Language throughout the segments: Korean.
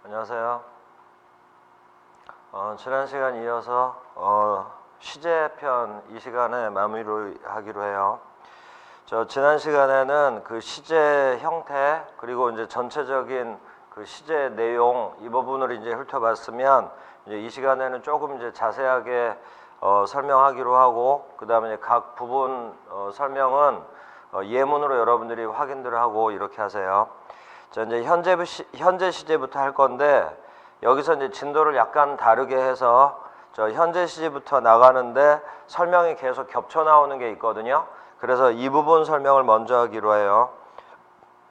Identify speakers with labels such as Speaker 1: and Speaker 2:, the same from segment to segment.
Speaker 1: 안녕하세요. 지난 시간 이어서 시제편 이 시간에 마무리하기로 해요. 지난 시간에는 그 시제 형태 그리고 이제 전체적인 그 시제 내용 이 부분을 이제 훑어봤으면 이제 이 시간에는 조금 이제 자세하게 설명하기로 하고 그 다음에 이제 각 부분 설명은 예문으로 여러분들이 확인들을 하고 이렇게 하세요. 자, 이제 현재 시제부터 할 건데 여기서 이제 진도를 약간 다르게 해서 현재 시제부터 나가는데 설명이 계속 겹쳐 나오는 게 있거든요. 그래서 이 부분 설명을 먼저 하기로 해요.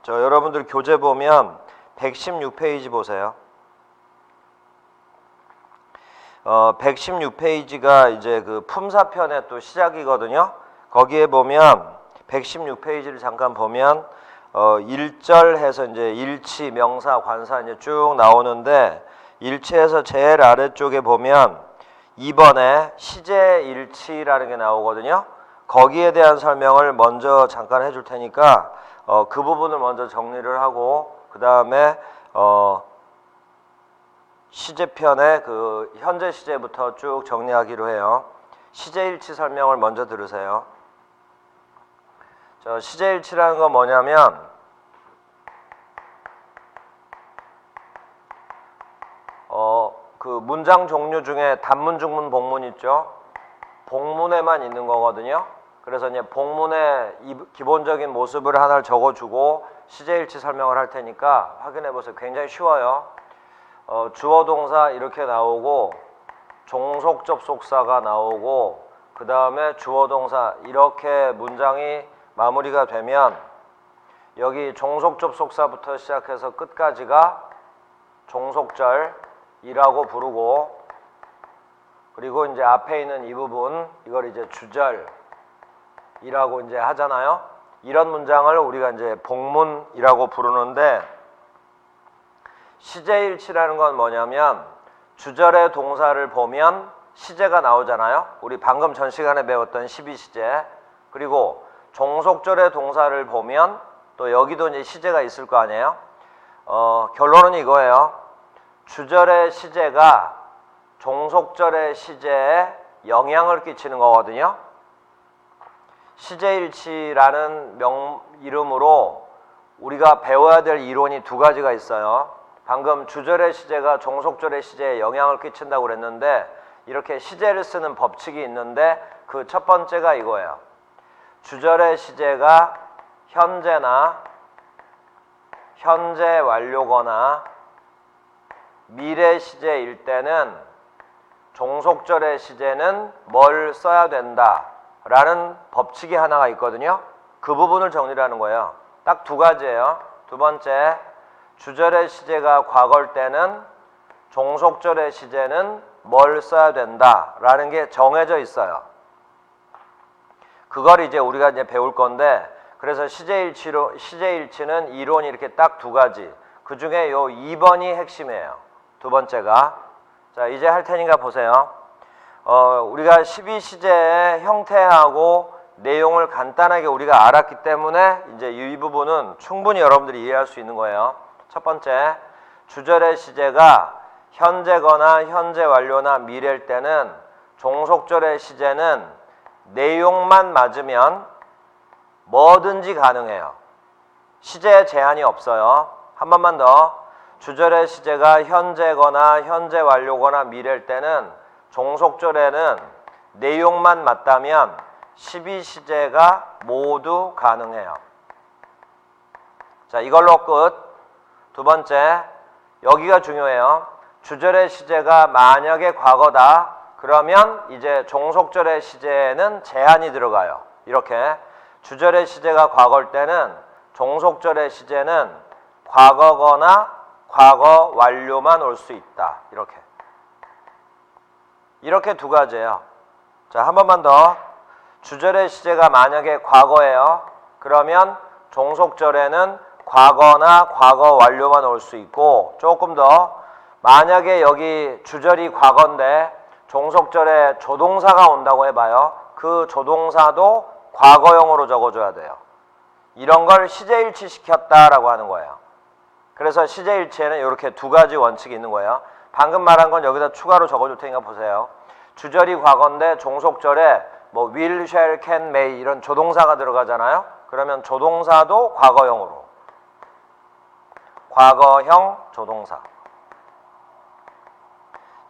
Speaker 1: 여러분들 교재 보면 116페이지 보세요. 116페이지가 이제 그 품사편의 또 시작이거든요. 거기에 보면 116페이지를 잠깐 보면 1절 해서 이제 일치, 명사, 관사 이제 쭉 나오는데 일치에서 제일 아래쪽에 보면 2번에 시제 일치라는 게 나오거든요. 거기에 대한 설명을 먼저 잠깐 해줄 테니까 그 부분을 먼저 정리를 하고 그 다음에 시제편의 그 현재 시제부터 쭉 정리하기로 해요. 시제 일치 설명을 먼저 들으세요. 시제 일치라는 건 뭐냐면 그 문장 종류 중에 단문, 중문, 복문 있죠. 복문에만 있는 거거든요. 그래서 이제 복문의 기본적인 모습을 하나를 적어주고 시제 일치 설명을 할 테니까 확인해 보세요. 굉장히 쉬워요. 주어 동사 이렇게 나오고 종속 접속사가 나오고 그 다음에 주어 동사 이렇게 문장이 마무리가 되면 여기 종속 접속사부터 시작해서 끝까지가 종속절이라고 부르고 그리고 이제 앞에 있는 이 부분 이걸 이제 주절이라고 이제 하잖아요. 이런 문장을 우리가 이제 복문이라고 부르는데 시제일치라는 건 뭐냐면 주절의 동사를 보면 시제가 나오잖아요. 우리 방금 전 시간에 배웠던 12시제 그리고 종속절의 동사를 보면 또 여기도 이제 시제가 있을 거 아니에요. 결론은 이거예요. 주절의 시제가 종속절의 시제에 영향을 끼치는 거거든요. 시제일치라는 이름으로 우리가 배워야 될 이론이 두 가지가 있어요. 방금 주절의 시제가 종속절의 시제에 영향을 끼친다고 그랬는데 이렇게 시제를 쓰는 법칙이 있는데 그 첫 번째가 이거예요. 주절의 시제가 현재나 현재 완료거나 미래 시제일 때는 종속절의 시제는 뭘 써야 된다라는 법칙이 하나가 있거든요. 그 부분을 정리를 하는 거예요. 딱 두 가지예요. 두 번째, 주절의 시제가 과거일 때는 종속절의 시제는 뭘 써야 된다라는 게 정해져 있어요. 그걸 이제 우리가 이제 배울 건데 그래서 시제일치는 이론이 이렇게 딱 두 가지. 그 중에 요 2번이 핵심이에요. 두 번째가. 자, 이제 할 테니까 보세요. 우리가 12시제의 형태하고 내용을 간단하게 우리가 알았기 때문에 이제 이 부분은 충분히 여러분들이 이해할 수 있는 거예요. 첫 번째, 주절의 시제가 현재거나 현재 완료나 미래일 때는 종속절의 시제는 내용만 맞으면 뭐든지 가능해요. 시제에 제한이 없어요. 한 번만 더. 주절의 시제가 현재거나 현재 완료거나 미래일 때는 종속절에는 내용만 맞다면 12시제가 모두 가능해요. 자, 이걸로 끝. 두 번째, 여기가 중요해요. 주절의 시제가 만약에 과거다. 그러면 이제 종속절의 시제에는 제한이 들어가요. 이렇게 주절의 시제가 과거일 때는 종속절의 시제는 과거거나 과거 완료만 올 수 있다. 이렇게 두 가지예요. 자, 한 번만 더. 주절의 시제가 만약에 과거예요. 그러면 종속절에는 과거나 과거 완료만 올 수 있고 조금 더 만약에 여기 주절이 과거인데 종속절에 조동사가 온다고 해봐요. 그 조동사도 과거형으로 적어줘야 돼요. 이런 걸 시제일치 시켰다라고 하는 거예요. 그래서 시제일치에는 이렇게 두 가지 원칙이 있는 거예요. 방금 말한 건 여기다 추가로 적어줄 테니까 보세요. 주절이 과거인데 종속절에 뭐 will, shall, can, may 이런 조동사가 들어가잖아요. 그러면 조동사도 과거형으로. 과거형 조동사.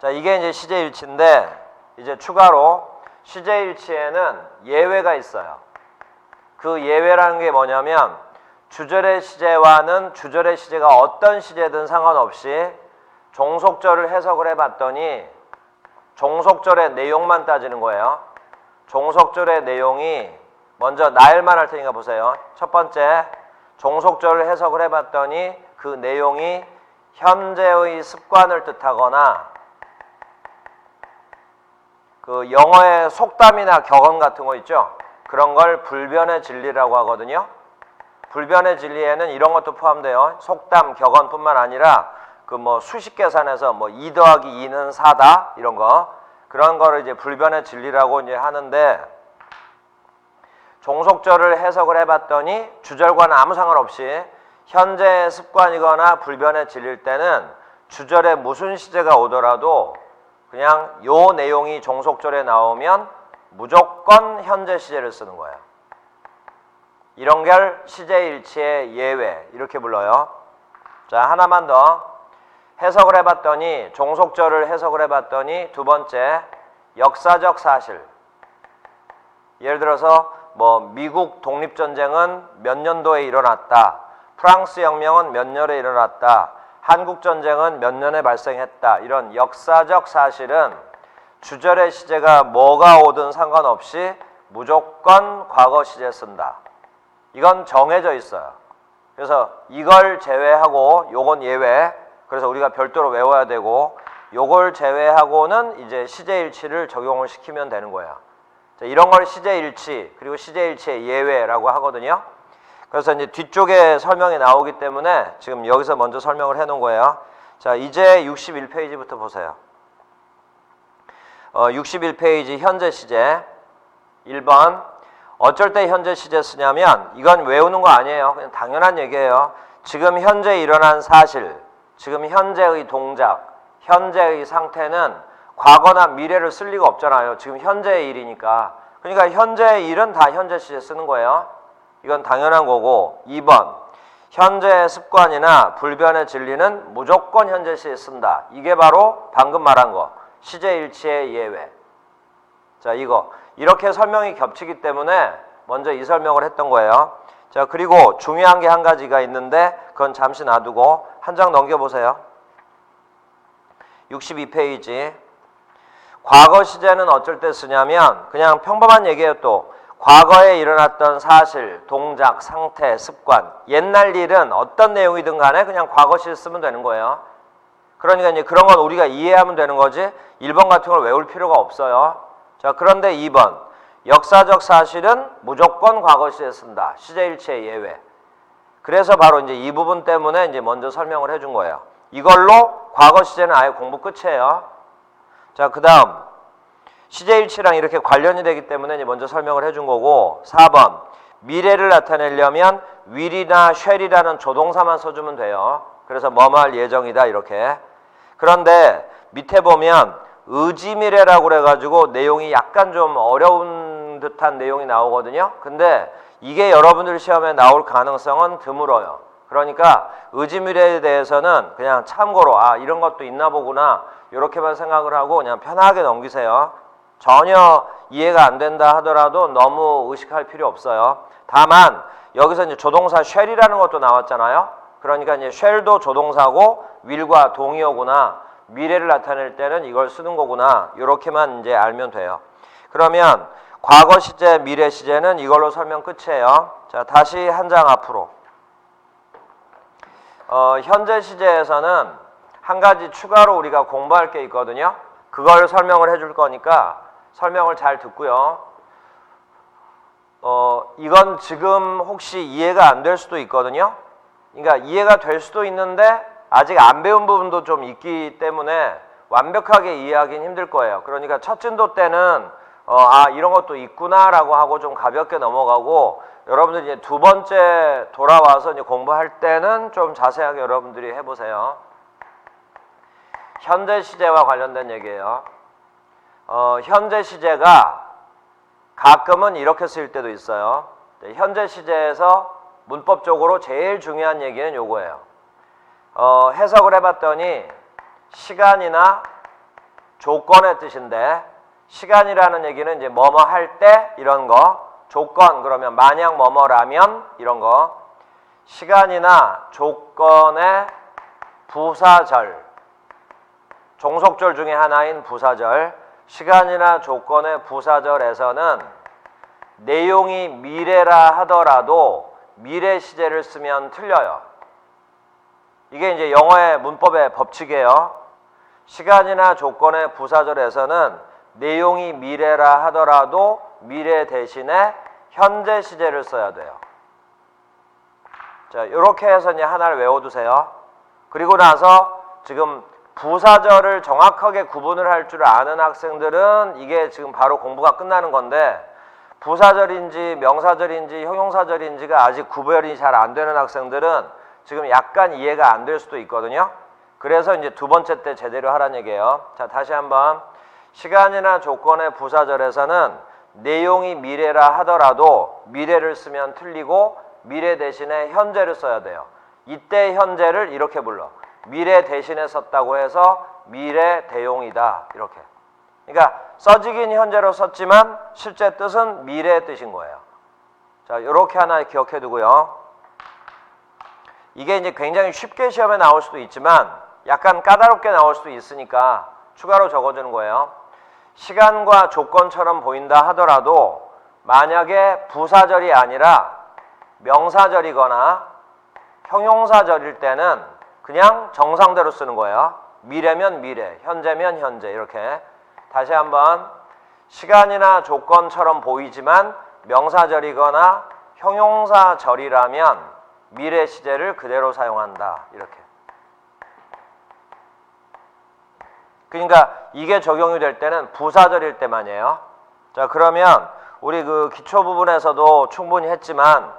Speaker 1: 자, 이게 이제 시제일치인데 이제 추가로 시제일치에는 예외가 있어요. 그 예외라는 게 뭐냐면 주절의 시제와는 주절의 시제가 어떤 시제든 상관없이 종속절을 해석을 해봤더니 종속절의 내용만 따지는 거예요. 종속절의 내용이 먼저 나열만 할 테니까 보세요. 첫 번째, 종속절을 해석을 해봤더니 그 내용이 현재의 습관을 뜻하거나 그 영어의 속담이나 격언 같은 거 있죠? 그런 걸 불변의 진리라고 하거든요. 불변의 진리에는 이런 것도 포함돼요. 속담, 격언뿐만 아니라 그 뭐 수식 계산에서 뭐 2 더하기 2는 4다 이런 거 그런 거를 이제 불변의 진리라고 이제 하는데 종속절을 해석을 해봤더니 주절과는 아무 상관없이 현재의 습관이거나 불변의 진리일 때는 주절에 무슨 시제가 오더라도 그냥 요 내용이 종속절에 나오면 무조건 현재 시제를 쓰는 거예요. 이런 걸 시제일치의 예외 이렇게 불러요. 자, 하나만 더 해석을 해봤더니 종속절을 해석을 해봤더니 두 번째 역사적 사실. 예를 들어서 뭐 미국 독립전쟁은 몇 년도에 일어났다. 프랑스 혁명은 몇 년에 일어났다. 한국전쟁은 몇 년에 발생했다. 이런 역사적 사실은 주절의 시제가 뭐가 오든 상관없이 무조건 과거 시제 쓴다. 이건 정해져 있어요. 그래서 이걸 제외하고 요건 예외. 그래서 우리가 별도로 외워야 되고 요걸 제외하고는 이제 시제일치를 적용을 시키면 되는 거예요. 자, 이런 걸 시제일치 그리고 시제일치의 예외라고 하거든요. 그래서 이제 뒤쪽에 설명이 나오기 때문에 지금 여기서 먼저 설명을 해 놓은 거예요. 자, 이제 61페이지부터 보세요. 61페이지 현재 시제 1번 어쩔 때 현재 시제 쓰냐면 이건 외우는 거 아니에요. 그냥 당연한 얘기예요. 지금 현재 일어난 사실, 지금 현재의 동작, 현재의 상태는 과거나 미래를 쓸 리가 없잖아요. 지금 현재의 일이니까. 그러니까 현재의 일은 다 현재 시제 쓰는 거예요. 이건 당연한 거고 2번 현재의 습관이나 불변의 진리는 무조건 현재 시제 쓴다. 이게 바로 방금 말한 거 시제일치의 예외. 자, 이거 이렇게 설명이 겹치기 때문에 먼저 이 설명을 했던 거예요. 자, 그리고 중요한 게 한 가지가 있는데 그건 잠시 놔두고 한 장 넘겨보세요. 62페이지 과거 시제는 어쩔 때 쓰냐면 그냥 평범한 얘기예요. 또 과거에 일어났던 사실, 동작, 상태, 습관 옛날 일은 어떤 내용이든 간에 그냥 과거 시제 쓰면 되는 거예요. 그러니까 이제 그런 건 우리가 이해하면 되는 거지 1번 같은 걸 외울 필요가 없어요. 자, 그런데 2번 역사적 사실은 무조건 과거 시제 쓴다. 시제일치의 예외. 그래서 바로 이제 이 부분 때문에 이제 먼저 설명을 해준 거예요. 이걸로 과거 시제는 아예 공부 끝이에요. 자, 그 다음 시제일치랑 이렇게 관련이 되기 때문에 이제 먼저 설명을 해준 거고 4번 미래를 나타내려면 will이나 shall이라는 조동사만 써주면 돼요. 그래서 뭐뭐 할 예정이다 이렇게. 그런데 밑에 보면 의지미래라고 그래가지고 내용이 약간 좀 어려운 듯한 내용이 나오거든요. 근데 이게 여러분들 시험에 나올 가능성은 드물어요. 그러니까 의지미래에 대해서는 그냥 참고로 아 이런 것도 있나 보구나 이렇게만 생각을 하고 그냥 편하게 넘기세요. 전혀 이해가 안 된다 하더라도 너무 의식할 필요 없어요. 다만 여기서 이제 조동사 shall이라는 것도 나왔잖아요. 그러니까 이제 shall도 조동사고 will과 동의어구나 미래를 나타낼 때는 이걸 쓰는 거구나 이렇게만 이제 알면 돼요. 그러면 과거 시제, 미래 시제는 이걸로 설명 끝이에요. 자, 다시 한 장 앞으로. 현재 시제에서는 한 가지 추가로 우리가 공부할 게 있거든요. 그걸 설명을 해줄 거니까 설명을 잘 듣고요. 이건 지금 혹시 이해가 안 될 수도 있거든요. 그러니까 이해가 될 수도 있는데 아직 안 배운 부분도 좀 있기 때문에 완벽하게 이해하기는 힘들 거예요. 그러니까 첫 진도 때는 아 이런 것도 있구나 라고 하고 좀 가볍게 넘어가고 여러분들이 이제 두 번째 돌아와서 이제 공부할 때는 좀 자세하게 여러분들이 해보세요. 현재 시제와 관련된 얘기예요. 현재 시제가 가끔은 이렇게 쓰일 때도 있어요. 현재 시제에서 문법적으로 제일 중요한 얘기는 요거예요. 해석을 해봤더니 시간이나 조건의 뜻인데, 시간이라는 얘기는 이제 뭐뭐 할 때 이런 거, 조건 그러면 만약 뭐뭐라면 이런 거, 시간이나 조건의 부사절, 종속절 중에 하나인 부사절, 시간이나 조건의 부사절에서는 내용이 미래라 하더라도 미래 시제를 쓰면 틀려요. 이게 이제 영어의 문법의 법칙이에요. 시간이나 조건의 부사절에서는 내용이 미래라 하더라도 미래 대신에 현재 시제를 써야 돼요. 자, 이렇게 해서 이제 하나를 외워두세요. 그리고 나서 지금 부사절을 정확하게 구분을 할 줄 아는 학생들은 이게 지금 바로 공부가 끝나는 건데, 부사절인지 명사절인지 형용사절인지가 아직 구별이 잘 안 되는 학생들은 지금 약간 이해가 안 될 수도 있거든요. 그래서 이제 두 번째 때 제대로 하라는 얘기예요. 자, 다시 한번. 시간이나 조건의 부사절에서는 내용이 미래라 하더라도 미래를 쓰면 틀리고 미래 대신에 현재를 써야 돼요. 이때 현재를 이렇게 불러. 미래 대신에 썼다고 해서 미래 대용이다. 이렇게. 그러니까 써지긴 현재로 썼지만 실제 뜻은 미래의 뜻인 거예요. 자, 이렇게 하나 기억해 두고요. 이게 이제 굉장히 쉽게 시험에 나올 수도 있지만 약간 까다롭게 나올 수도 있으니까 추가로 적어주는 거예요. 시간과 조건처럼 보인다 하더라도 만약에 부사절이 아니라 명사절이거나 형용사절일 때는 그냥 정상대로 쓰는 거예요. 미래면 미래, 현재면 현재. 이렇게. 다시 한번. 시간이나 조건처럼 보이지만 명사절이거나 형용사절이라면 미래 시제를 그대로 사용한다. 이렇게. 그러니까 이게 적용이 될 때는 부사절일 때만이에요. 자, 그러면 우리 그 기초 부분에서도 충분히 했지만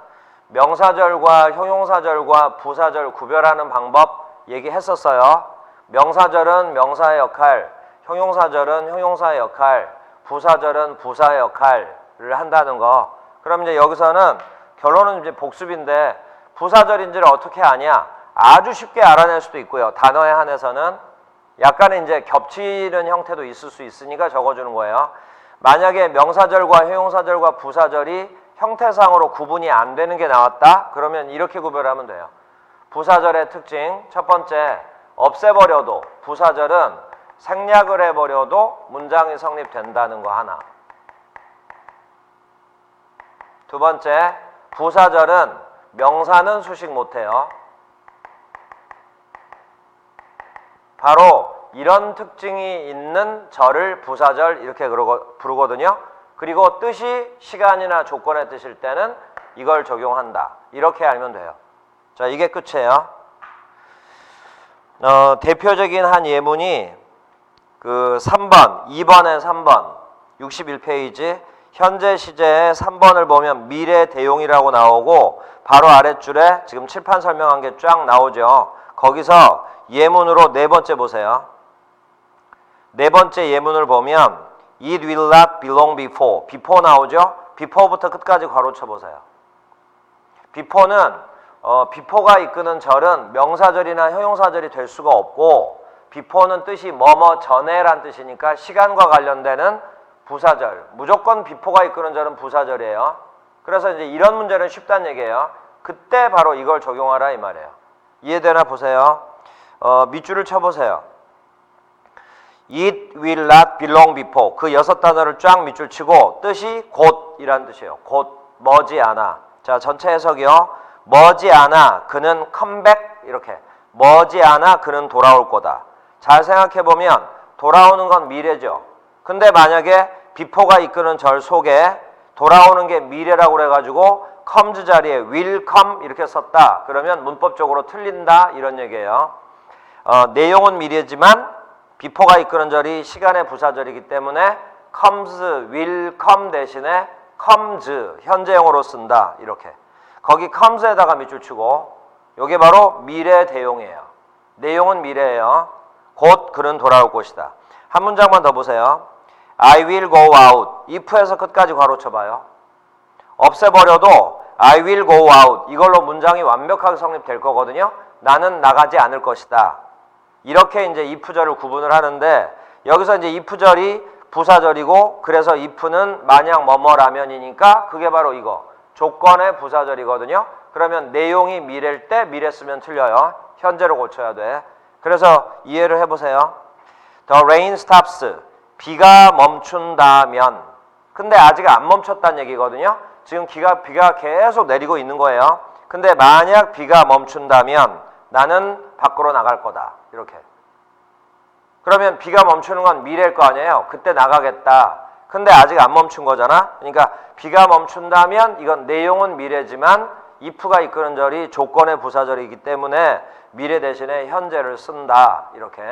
Speaker 1: 명사절과 형용사절과 부사절 구별하는 방법 얘기했었어요. 명사절은 명사의 역할, 형용사절은 형용사의 역할, 부사절은 부사의 역할을 한다는 거. 그럼 이제 여기서는 결론은 이제 복습인데 부사절인지를 어떻게 아냐? 아주 쉽게 알아낼 수도 있고요. 단어에 한해서는 약간의 이제 겹치는 형태도 있을 수 있으니까 적어주는 거예요. 만약에 명사절과 형용사절과 부사절이 형태상으로 구분이 안 되는 게 나왔다? 그러면 이렇게 구별하면 돼요. 부사절의 특징, 첫 번째, 없애버려도, 부사절은 생략을 해버려도 문장이 성립된다는 거 하나. 두 번째, 부사절은 명사는 수식 못해요. 바로 이런 특징이 있는 절을 부사절 이렇게 부르거든요. 그리고 뜻이 시간이나 조건의 뜻일 때는 이걸 적용한다. 이렇게 알면 돼요. 자, 이게 끝이에요. 대표적인 한 예문이 그 3번, 2번에 3번, 61페이지 현재 시제의 3번을 보면 미래 대용이라고 나오고 바로 아랫줄에 지금 칠판 설명한 게 쫙 나오죠. 거기서 예문으로 네 번째 보세요. 네 번째 예문을 보면 It will not belong before. before 나오죠? before부터 끝까지 괄호 쳐보세요. before는 before가 이끄는 절은 명사절이나 형용사절이 될 수가 없고 before는 뜻이 뭐뭐 전에란 뜻이니까 시간과 관련되는 부사절. 무조건 before가 이끄는 절은 부사절이에요. 그래서 이제 이런 문제는 쉽다는 얘기예요. 그때 바로 이걸 적용하라 이 말이에요. 이해되나 보세요. 밑줄을 쳐보세요. It will not belong before. 그 6단어를 쫙 밑줄 치고 뜻이 곧이란 뜻이에요. 곧, 머지않아. 자, 전체 해석이요. 머지않아 그는 컴백 이렇게. 머지않아 그는 돌아올 거다. 잘 생각해보면 돌아오는 건 미래죠. 근데 만약에 before가 이끄는 절 속에 돌아오는 게 미래라고 그래가지고 comes 자리에 will come 이렇게 썼다. 그러면 문법적으로 틀린다 이런 얘기예요. 내용은 미래지만 before가 이끄는 절이 시간의 부사절이기 때문에 comes, will come 대신에 comes 현재형으로 쓴다 이렇게. 거기 comes에다가 밑줄 치고 요게 바로 미래 대용이에요. 내용은 미래예요. 곧 그는 돌아올 것이다. 한 문장만 더 보세요. I will go out. if에서 끝까지 괄호 쳐봐요. 없애버려도 I will go out. 이걸로 문장이 완벽하게 성립될 거거든요. 나는 나가지 않을 것이다. 이렇게 이제 if절을 구분을 하는데 여기서 이제 if절이 부사절이고 그래서 if는 만약 뭐뭐라면이니까 그게 바로 이거. 조건의 부사절이거든요. 그러면 내용이 미래일 때 미래 쓰면 틀려요. 현재로 고쳐야 돼. 그래서 이해를 해보세요. The rain stops. 비가 멈춘다면. 근데 아직 안 멈췄다는 얘기거든요. 지금 비가 계속 내리고 있는 거예요. 근데 만약 비가 멈춘다면 나는 밖으로 나갈 거다. 이렇게. 그러면 비가 멈추는 건 미래일 거 아니에요. 그때 나가겠다. 근데 아직 안 멈춘 거잖아. 그러니까 비가 멈춘다면 이건 내용은 미래지만 if가 이끄는 절이 조건의 부사절이기 때문에 미래 대신에 현재를 쓴다. 이렇게.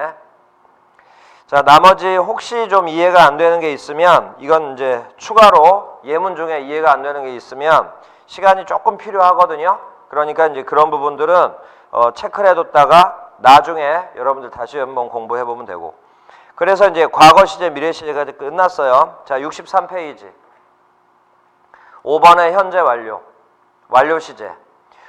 Speaker 1: 자, 나머지 혹시 좀 이해가 안 되는 게 있으면 이건 이제 추가로 예문 중에 이해가 안 되는 게 있으면 시간이 조금 필요하거든요. 그러니까 이제 그런 부분들은 체크를 해뒀다가 나중에 여러분들 다시 한번 공부해 보면 되고. 그래서 이제 과거 시제, 미래 시제가 끝났어요. 자, 63페이지. 5번의 현재 완료. 완료 시제.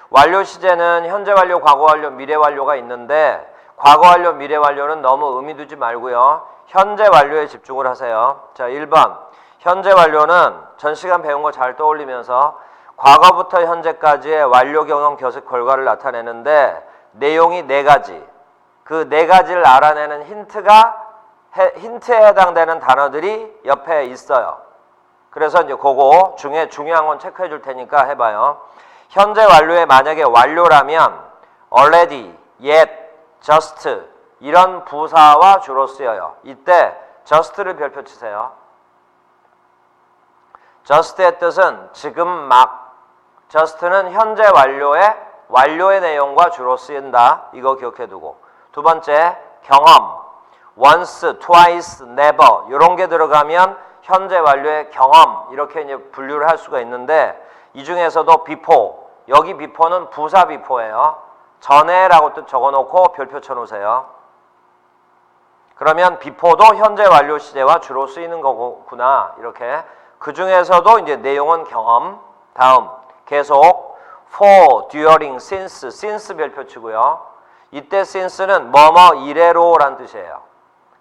Speaker 1: 완료 시제는 현재 완료, 과거 완료, 미래 완료가 있는데 과거 완료, 미래 완료는 너무 의미 두지 말고요. 현재 완료에 집중을 하세요. 자, 1번. 현재 완료는 전 시간 배운 거 잘 떠올리면서 과거부터 현재까지의 완료 경험 교습 결과를 나타내는데 내용이 4가지. 그 4가지를 알아내는 힌트에 해당되는 단어들이 옆에 있어요. 그래서 이제 그거 중에 중요한 건 체크해 줄 테니까 해봐요. 현재 완료에 만약에 완료라면 already, yet, just 이런 부사와 주로 쓰여요. 이때 just를 별표 치세요. just의 뜻은 지금 막. just는 현재 완료의 내용과 주로 쓰인다. 이거 기억해 두고. 두 번째, 경험. once, twice, never 이런 게 들어가면 현재 완료의 경험 이렇게 이제 분류를 할 수가 있는데 이 중에서도 before, 여기 before는 부사 before예요. 전에라고 뜻 적어놓고 별표 쳐놓으세요. 그러면 before도 현재 완료 시제와 주로 쓰이는 거구나 이렇게. 그 중에서도 이제 내용은 경험. 다음 계속 for, during, since 별표 치고요. 이때 since는 뭐뭐 이래로라는 뜻이에요.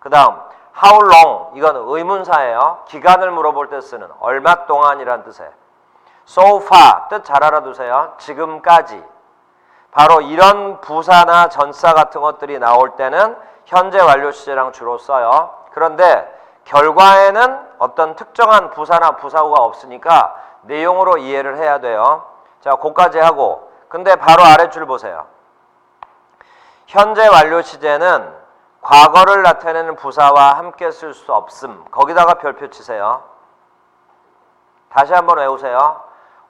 Speaker 1: 그 다음 how long 이건 의문사예요. 기간을 물어볼 때 쓰는 얼마 동안이란 뜻이에요. so far 뜻 잘 알아두세요. 지금까지. 바로 이런 부사나 전사 같은 것들이 나올 때는 현재 완료 시제랑 주로 써요. 그런데 결과에는 어떤 특정한 부사나 부사구가 없으니까 내용으로 이해를 해야 돼요. 자, 그까지 하고 근데 바로 아랫줄 보세요. 현재 완료 시제는 과거를 나타내는 부사와 함께 쓸 수 없음. 거기다가 별표 치세요. 다시 한번 외우세요.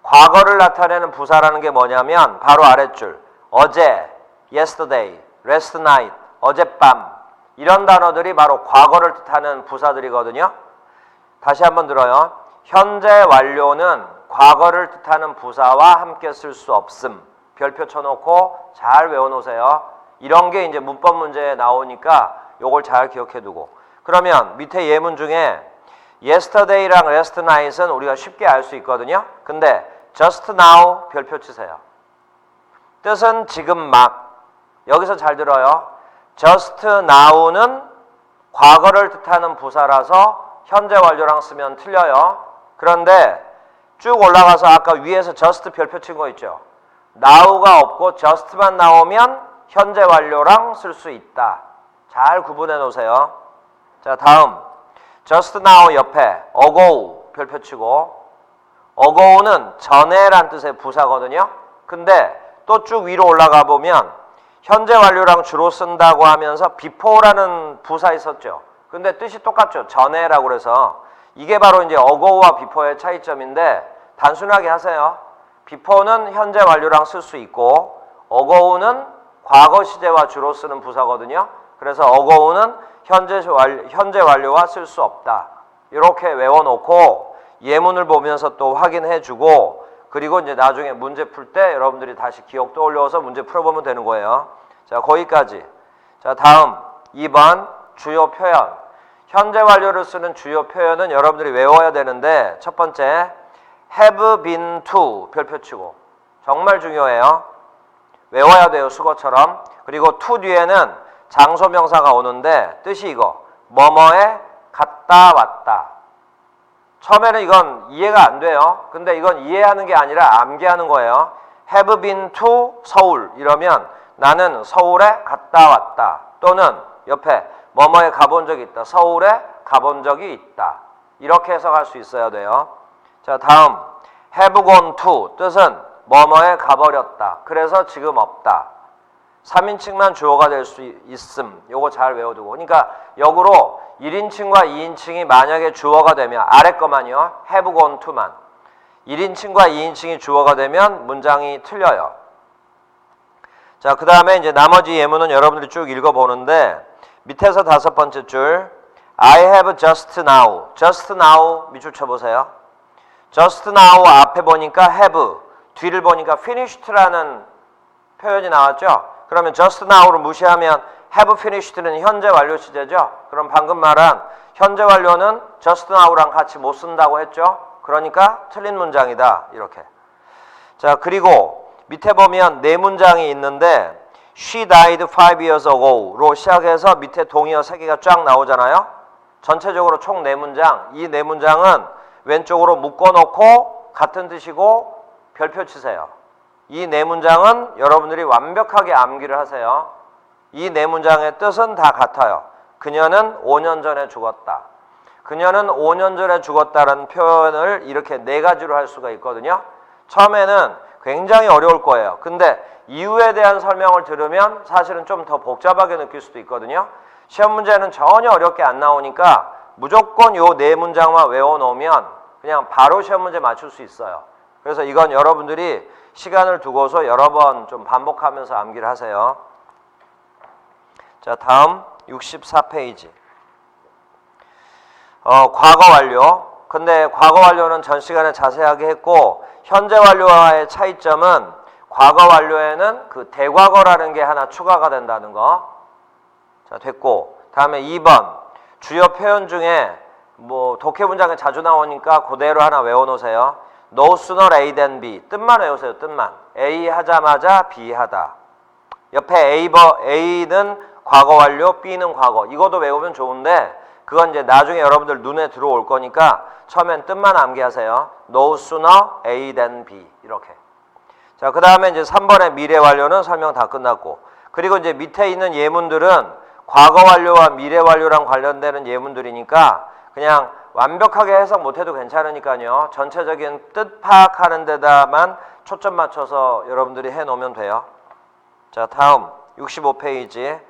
Speaker 1: 과거를 나타내는 부사라는 게 뭐냐면 바로 아랫줄. 어제, yesterday, last night, 어젯밤 이런 단어들이 바로 과거를 뜻하는 부사들이거든요. 다시 한번 들어요. 현재 완료는 과거를 뜻하는 부사와 함께 쓸 수 없음. 별표 쳐놓고 잘 외워놓으세요. 이런 게 이제 문법 문제에 나오니까 요걸 잘 기억해 두고. 그러면 밑에 예문 중에 yesterday랑 last night은 우리가 쉽게 알 수 있거든요. 근데 just now 별표 치세요. 뜻은 지금 막. 여기서 잘 들어요. just now는 과거를 뜻하는 부사라서 현재 완료랑 쓰면 틀려요. 그런데 쭉 올라가서 아까 위에서 just 별표 친 거 있죠. now가 없고 just만 나오면 현재 완료랑 쓸 수 있다. 잘 구분해 놓으세요. 자, 다음 just now 옆에 ago 별표 치고 ago는 전에란 뜻의 부사거든요. 근데 또 쭉 위로 올라가 보면 현재 완료랑 주로 쓴다고 하면서 before라는 부사 있었죠. 근데 뜻이 똑같죠. 전에라고 그래서 이게 바로 이제 ago와 before의 차이점인데 단순하게 하세요. before는 현재 완료랑 쓸 수 있고 ago는 과거 시제와 주로 쓰는 부사거든요. 그래서 ago는 현재 완료와 쓸 수 없다. 이렇게 외워놓고 예문을 보면서 또 확인해 주고 그리고 이제 나중에 문제 풀 때 여러분들이 다시 기억 떠올려서 문제 풀어보면 되는 거예요. 자, 거기까지. 자, 다음 2번 주요 표현. 현재 완료를 쓰는 주요 표현은 여러분들이 외워야 되는데 첫 번째 have been to 별표 치고 정말 중요해요. 외워야 돼요. 수거처럼. 그리고 to 뒤에는 장소 명사가 오는데 뜻이 이거 뭐뭐에 갔다 왔다. 처음에는 이건 이해가 안 돼요. 근데 이건 이해하는 게 아니라 암기하는 거예요. have been to 서울 이러면 나는 서울에 갔다 왔다. 또는 옆에 뭐뭐에 가본 적이 있다. 서울에 가본 적이 있다. 이렇게 해석할 수 있어야 돼요. 자, 다음 have gone to 뜻은 뭐뭐에 가버렸다. 그래서 지금 없다. 3인칭만 주어가 될 수 있음. 요거 잘 외워두고. 그러니까 역으로 1인칭과 2인칭이 만약에 주어가 되면 아래 거만요. have gone to만. 1인칭과 2인칭이 주어가 되면 문장이 틀려요. 자, 그 다음에 이제 나머지 예문은 여러분들이 쭉 읽어보는데 밑에서 5번째 줄 I have just now. just now 밑줄 쳐보세요. just now 앞에 보니까 have, 뒤를 보니까 finished라는 표현이 나왔죠. 그러면 just now를 무시하면 have finished는 현재 완료 시제죠. 그럼 방금 말한 현재 완료는 just now랑 같이 못 쓴다고 했죠. 그러니까 틀린 문장이다. 이렇게. 자, 그리고 밑에 보면 네 문장이 있는데 She died 5 years ago로 시작해서 밑에 동의어 3개가 쫙 나오잖아요. 전체적으로 총 4문장. 이 4문장은 왼쪽으로 묶어놓고 같은 뜻이고 별표 치세요. 이 4문장은 여러분들이 완벽하게 암기를 하세요. 이 4문장의 뜻은 다 같아요. 그녀는 5년 전에 죽었다. 그녀는 5년 전에 죽었다라는 표현을 이렇게 4가지로 할 수가 있거든요. 처음에는 굉장히 어려울 거예요. 근데 이유에 대한 설명을 들으면 사실은 좀 더 복잡하게 느낄 수도 있거든요. 시험 문제는 전혀 어렵게 안 나오니까 무조건 요 4문장만 외워놓으면 그냥 바로 시험 문제 맞출 수 있어요. 그래서 이건 여러분들이 시간을 두고서 여러 번 좀 반복하면서 암기를 하세요. 자, 다음 64페이지. 과거 완료. 근데 과거 완료는 전 시간에 자세하게 했고 현재 완료와의 차이점은 과거 완료에는 그 대과거라는 게 하나 추가가 된다는 거. 자, 됐고. 다음에 2번. 주요 표현 중에 뭐 독해 문장에 자주 나오니까 그대로 하나 외워놓으세요. No sooner A than B. 뜻만 외우세요. 뜻만. A 하자마자 B 하다. 옆에 A는 과거 완료, B는 과거. 이것도 외우면 좋은데 그건 이제 나중에 여러분들 눈에 들어올 거니까 처음엔 뜻만 암기하세요. No sooner A than B. 이렇게. 자, 그 다음에 이제 3번의 미래 완료는 설명 다 끝났고. 그리고 이제 밑에 있는 예문들은 과거 완료와 미래 완료랑 관련되는 예문들이니까 그냥 완벽하게 해석 못해도 괜찮으니까요. 전체적인 뜻 파악하는 데다만 초점 맞춰서 여러분들이 해놓으면 돼요. 자, 다음 65페이지.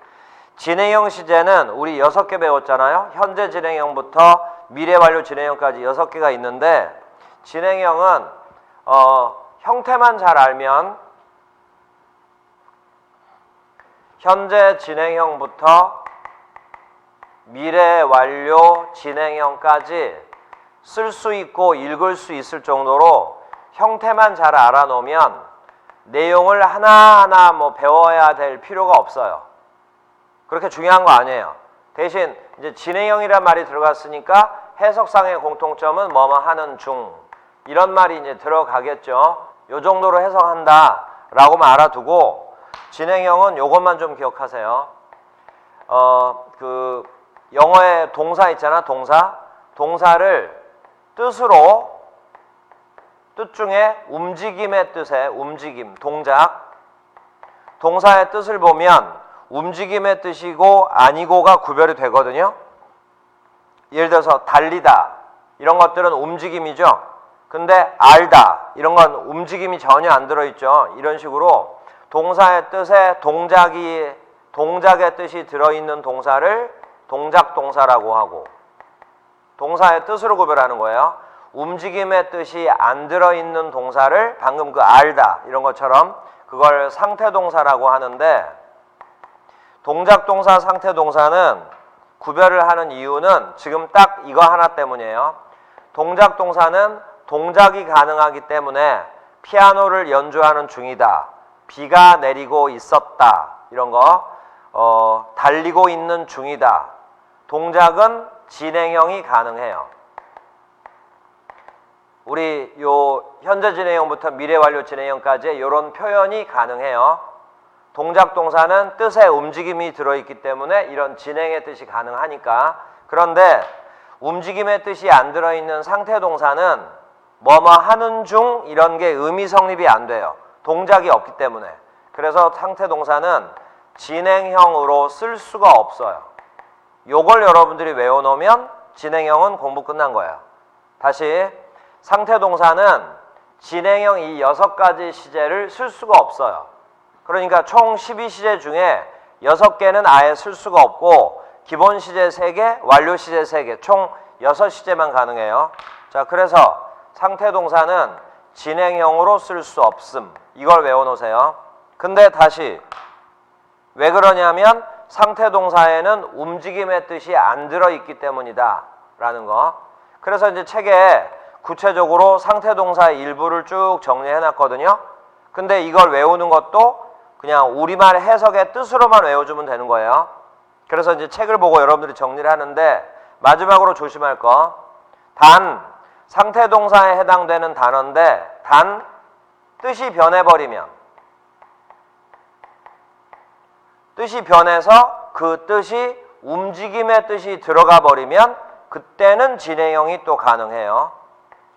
Speaker 1: 진행형 시제는 우리 6개 배웠잖아요. 현재 진행형부터 미래 완료 진행형까지 6개가 있는데 진행형은 형태만 잘 알면 현재 진행형부터 미래 완료 진행형까지 쓸 수 있고 읽을 수 있을 정도로 형태만 잘 알아놓으면 내용을 하나하나 뭐 배워야 될 필요가 없어요. 그렇게 중요한 거 아니에요. 대신 이제 진행형이란 말이 들어갔으니까 해석상의 공통점은 뭐뭐 하는 중 이런 말이 이제 들어가겠죠. 요 정도로 해석한다 라고만 알아두고 진행형은 요것만 좀 기억하세요. 영어에 동사 있잖아. 동사를 뜻으로 뜻 중에 움직임의 뜻에 움직임, 동작 동사의 뜻을 보면 움직임의 뜻이고 아니고가 구별이 되거든요. 예를 들어서 달리다 이런 것들은 움직임이죠. 근데 알다 이런 건 움직임이 전혀 안 들어있죠. 이런 식으로 동사의 뜻에 동작의 뜻이 들어있는 동사를 동작 동사라고 하고 동사의 뜻으로 구별하는 거예요. 움직임의 뜻이 안 들어있는 동사를 방금 그 알다 이런 것처럼 그걸 상태 동사라고 하는데 동작 동사, 상태 동사는 구별을 하는 이유는 지금 딱 이거 하나 때문이에요. 동작 동사는 동작이 가능하기 때문에 피아노를 연주하는 중이다. 비가 내리고 있었다. 이런 거. 달리고 있는 중이다. 동작은 진행형이 가능해요. 우리 요 현재 진행형부터 미래 완료 진행형까지 이런 표현이 가능해요. 동작 동사는 뜻의 움직임이 들어있기 때문에 이런 진행의 뜻이 가능하니까. 그런데 움직임의 뜻이 안 들어있는 상태 동사는 뭐뭐 하는 중 이런 게 의미 성립이 안 돼요. 동작이 없기 때문에. 그래서 상태 동사는 진행형으로 쓸 수가 없어요. 요걸 여러분들이 외워놓으면 진행형은 공부 끝난 거예요. 다시 상태 동사는 진행형 이 6가지 시제를 쓸 수가 없어요. 그러니까 총 12시제 중에 6개는 아예 쓸 수가 없고 기본 시제 3개, 완료 시제 3개, 총 6시제만 가능해요. 자, 그래서 상태 동사는 진행형으로 쓸 수 없음. 이걸 외워놓으세요. 근데 다시 왜 그러냐면 상태 동사에는 움직임의 뜻이 안 들어있기 때문이다 라는 거. 그래서 이제 책에 구체적으로 상태 동사의 일부를 쭉 정리해 놨거든요. 근데 이걸 외우는 것도 그냥 우리말 해석의 뜻으로만 외워주면 되는 거예요. 그래서 이제 책을 보고 여러분들이 정리를 하는데 마지막으로 조심할 거. 단 상태 동사에 해당되는 단어인데 단 뜻이 변해버리면 뜻이 변해서 그 뜻이 움직임의 뜻이 들어가 버리면 그때는 진행형이 또 가능해요.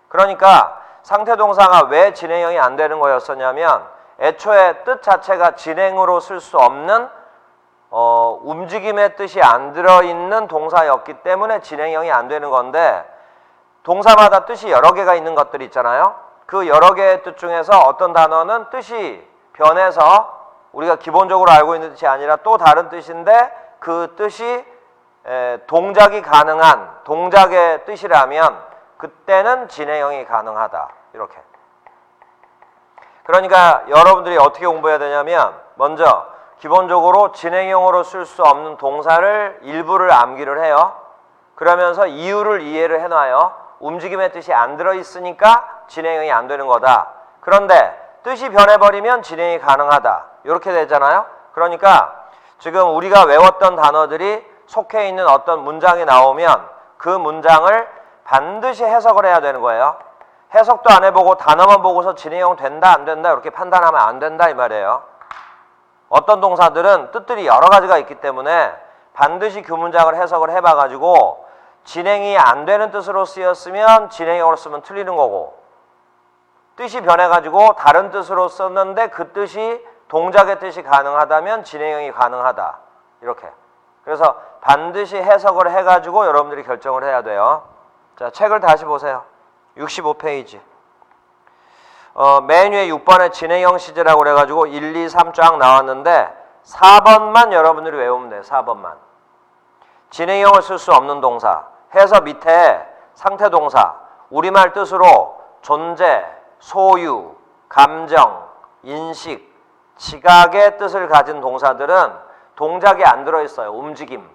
Speaker 1: 그러니까 상태 동사가 왜 진행형이 안 되는 거였었냐면 애초에 뜻 자체가 진행으로 쓸 수 없는 움직임의 뜻이 안 들어있는 동사였기 때문에 진행형이 안 되는 건데 동사마다 뜻이 여러 개가 있는 것들이 있잖아요. 그 여러 개의 뜻 중에서 어떤 단어는 뜻이 변해서 우리가 기본적으로 알고 있는 뜻이 아니라 또 다른 뜻인데 그 뜻이 동작이 가능한 동작의 뜻이라면 그때는 진행형이 가능하다. 이렇게. 그러니까 여러분들이 어떻게 공부해야 되냐면 먼저 기본적으로 진행형으로 쓸 수 없는 동사를 일부를 암기를 해요. 그러면서 이유를 이해를 해놔요. 움직임의 뜻이 안 들어있으니까 진행형이 안 되는 거다. 그런데 뜻이 변해버리면 진행이 가능하다. 이렇게 되잖아요. 그러니까 지금 우리가 외웠던 단어들이 속해 있는 어떤 문장이 나오면 그 문장을 반드시 해석을 해야 되는 거예요. 해석도 안 해보고 단어만 보고서 진행형 된다 안 된다 이렇게 판단하면 안 된다 이 말이에요. 어떤 동사들은 뜻들이 여러 가지가 있기 때문에 반드시 그 문장을 해석을 해봐가지고 진행이 안 되는 뜻으로 쓰였으면 진행형으로 쓰면 틀리는 거고 뜻이 변해가지고 다른 뜻으로 썼는데 그 뜻이 동작의 뜻이 가능하다면 진행형이 가능하다. 이렇게. 그래서 반드시 해석을 해가지고 여러분들이 결정을 해야 돼요. 자, 책을 다시 보세요. 65페이지. 맨 위에 6번에 진행형 시제라고 그래가지고 1, 2, 3 쫙 나왔는데 4번만 여러분들이 외우면 돼요. 4번만. 진행형을 쓸 수 없는 동사. 해서 밑에 상태 동사. 우리말 뜻으로 존재, 소유, 감정, 인식, 지각의 뜻을 가진 동사들은 동작이 안 들어있어요. 움직임.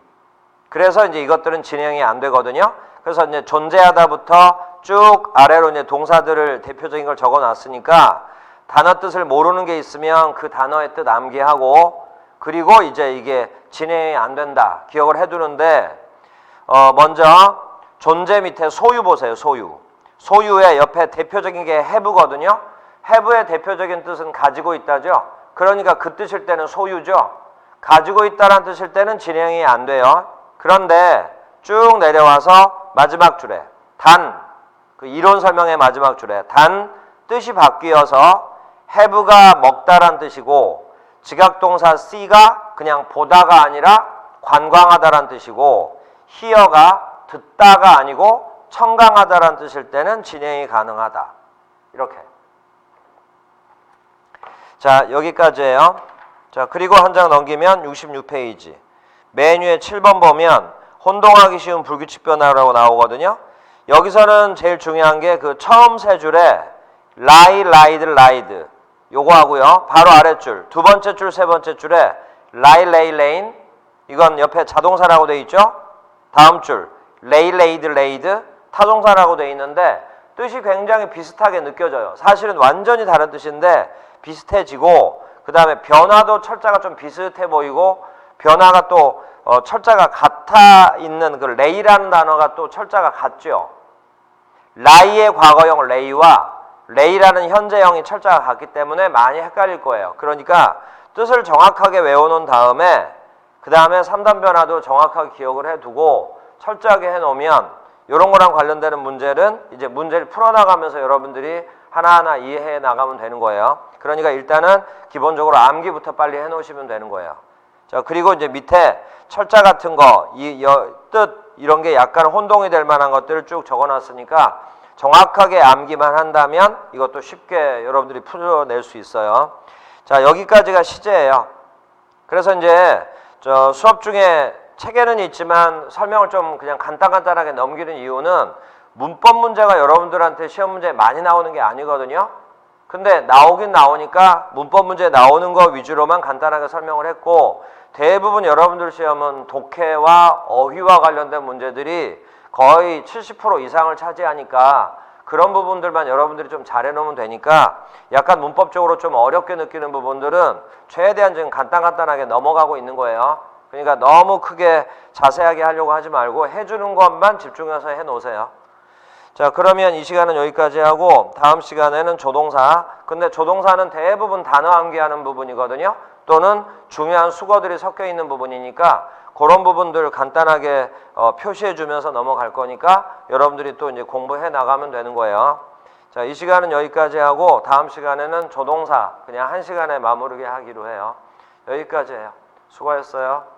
Speaker 1: 그래서 이제 이것들은 진행이 안 되거든요. 그래서 이제 존재하다부터 쭉 아래로 이제 동사들을 대표적인 걸 적어 놨으니까 단어 뜻을 모르는 게 있으면 그 단어의 뜻 암기하고 그리고 이제 이게 진행이 안 된다. 기억을 해두는데 먼저 존재 밑에 소유 보세요. 소유. 소유의 옆에 대표적인 게 have거든요. have의 대표적인 뜻은 가지고 있다죠. 그러니까 그 뜻일 때는 소유죠. 가지고 있다란 뜻일 때는 진행이 안 돼요. 그런데 쭉 내려와서 마지막 줄에 단, 그 이론 설명의 마지막 줄에 단 뜻이 바뀌어서 have가 먹다란 뜻이고 지각동사 see가 그냥 보다가 아니라 관광하다란 뜻이고 hear가 듣다가 아니고 청강하다란 뜻일 때는 진행이 가능하다. 이렇게. 자, 여기까지예요. 자, 그리고 한 장 넘기면 66페이지. 맨 위에 7번 보면 혼동하기 쉬운 불규칙 변화라고 나오거든요. 여기서는 제일 중요한 게 그 처음 세 줄에 lie, lied, lied 요거 하고요. 바로 아랫줄 두 번째 줄, 세 번째 줄에 lie, lay, lain 이건 옆에 자동사라고 돼 있죠. 다음 줄 lay, laid, laid 타동사라고 돼 있는데 뜻이 굉장히 비슷하게 느껴져요. 사실은 완전히 다른 뜻인데 비슷해지고 그 다음에 변화도 철자가 좀 비슷해 보이고 변화가 또 철자가 같아 있는 그 레이라는 단어가 또 철자가 같죠. 라이의 과거형 레이와 레이라는 현재형이 철자가 같기 때문에 많이 헷갈릴 거예요. 그러니까 뜻을 정확하게 외워놓은 다음에 그 다음에 3단 변화도 정확하게 기억을 해두고 철저하게 해놓으면 이런 거랑 관련되는 문제는 이제 문제를 풀어나가면서 여러분들이 하나하나 이해해 나가면 되는 거예요. 그러니까 일단은 기본적으로 암기부터 빨리 해놓으시면 되는 거예요. 자, 그리고 이제 밑에 철자 같은 거, 뜻 이런 게 약간 혼동이 될 만한 것들을 쭉 적어놨으니까 정확하게 암기만 한다면 이것도 쉽게 여러분들이 풀어낼 수 있어요. 자, 여기까지가 시제예요. 그래서 이제 저 수업 중에 책에는 있지만 설명을 좀 그냥 간단하게 넘기는 이유는 문법 문제가 여러분들한테 시험 문제에 많이 나오는 게 아니거든요. 근데 나오긴 나오니까 문법 문제 나오는 거 위주로만 간단하게 설명을 했고 대부분 여러분들 시험은 독해와 어휘와 관련된 문제들이 거의 70% 이상을 차지하니까 그런 부분들만 여러분들이 좀 잘해놓으면 되니까 약간 문법적으로 좀 어렵게 느끼는 부분들은 최대한 지금 간단하게 넘어가고 있는 거예요. 그러니까 너무 크게 자세하게 하려고 하지 말고 해주는 것만 집중해서 해놓으세요. 자, 그러면 이 시간은 여기까지 하고 다음 시간에는 조동사. 근데 조동사는 대부분 단어 암기하는 부분이거든요. 또는 중요한 수거들이 섞여 있는 부분이니까 그런 부분들 간단하게 표시해 주면서 넘어갈 거니까 여러분들이 또 이제 공부해 나가면 되는 거예요. 자, 이 시간은 여기까지 하고 다음 시간에는 조동사 그냥 한 시간에 마무리게 하기로 해요. 여기까지 해요. 수고하셨어요.